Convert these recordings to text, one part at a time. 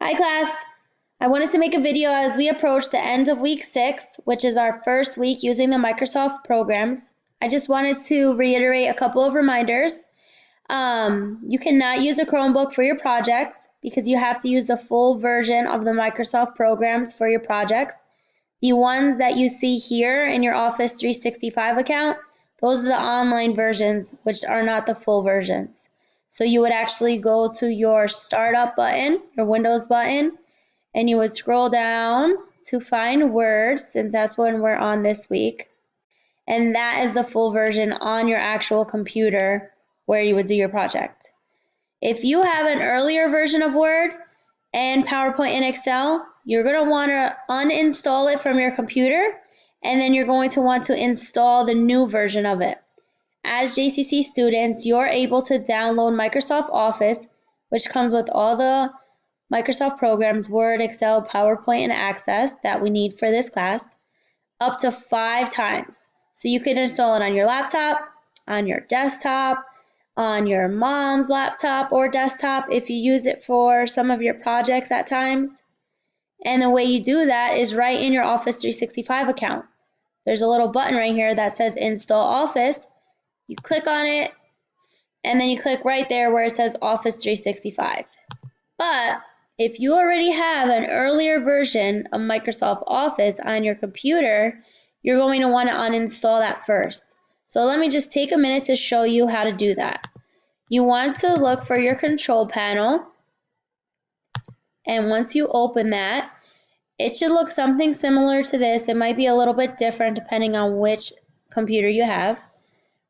Hi class! I wanted to make a video as we approach the end of week 6, which is our first week using the Microsoft programs. I just wanted to reiterate a couple of reminders. You cannot use a Chromebook for your projects because you have to use the full version of the Microsoft programs for your projects. The ones that you see here in your Office 365 account, those are the online versions, which are not the full versions. So you would actually go to your Startup button, your Windows button, and you would scroll down to find Word, since that's what we're on this week. And that is the full version on your actual computer where you would do your project. If you have an earlier version of Word and PowerPoint and Excel, you're going to want to uninstall it from your computer, and then you're going to want to install the new version of it. As JCC students, you're able to download Microsoft Office, which comes with all the Microsoft programs, Word, Excel, PowerPoint, and Access that we need for this class, up to 5 times. So you can install it on your laptop, on your desktop, on your mom's laptop or desktop if you use it for some of your projects at times. And the way you do that is right in your Office 365 account. There's a little button right here that says Install Office. You click on it, and then you click right there where it says Office 365. But if you already have an earlier version of Microsoft Office on your computer, you're going to want to uninstall that first. So let me just take a minute to show you how to do that. You want to look for your control panel, and once you open that, it should look something similar to this. It might be a little bit different depending on which computer you have.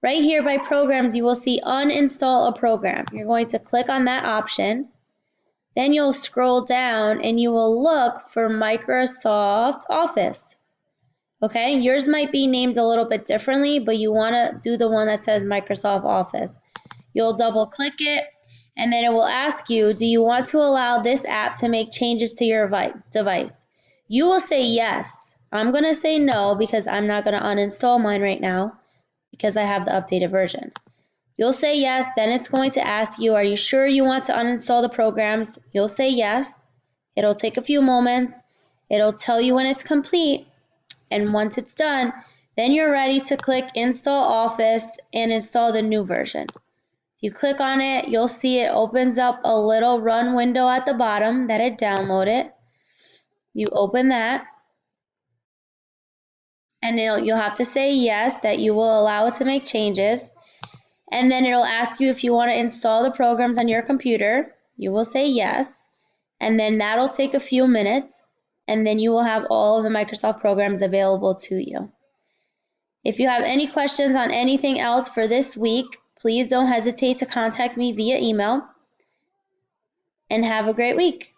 Right here by Programs, you will see Uninstall a Program. You're going to click on that option. Then you'll scroll down and you will look for Microsoft Office. Okay, yours might be named a little bit differently, but you want to do the one that says Microsoft Office. You'll double click it, and then it will ask you, do you want to allow this app to make changes to your device? You will say yes. I'm going to say no because I'm not going to uninstall mine right now because I have the updated version. You'll say yes, then it's going to ask you, are you sure you want to uninstall the programs? You'll say yes. It'll take a few moments. It'll tell you when it's complete. And once it's done, then you're ready to click Install Office and install the new version. If you click on it, you'll see it opens up a little run window at the bottom that it downloaded. You open that, and you'll have to say yes, that you will allow it to make changes. And then it'll ask you if you want to install the programs on your computer. You will say yes, and then that'll take a few minutes, and then you will have all of the Microsoft programs available to you. If you have any questions on anything else for this week, please don't hesitate to contact me via email, and have a great week.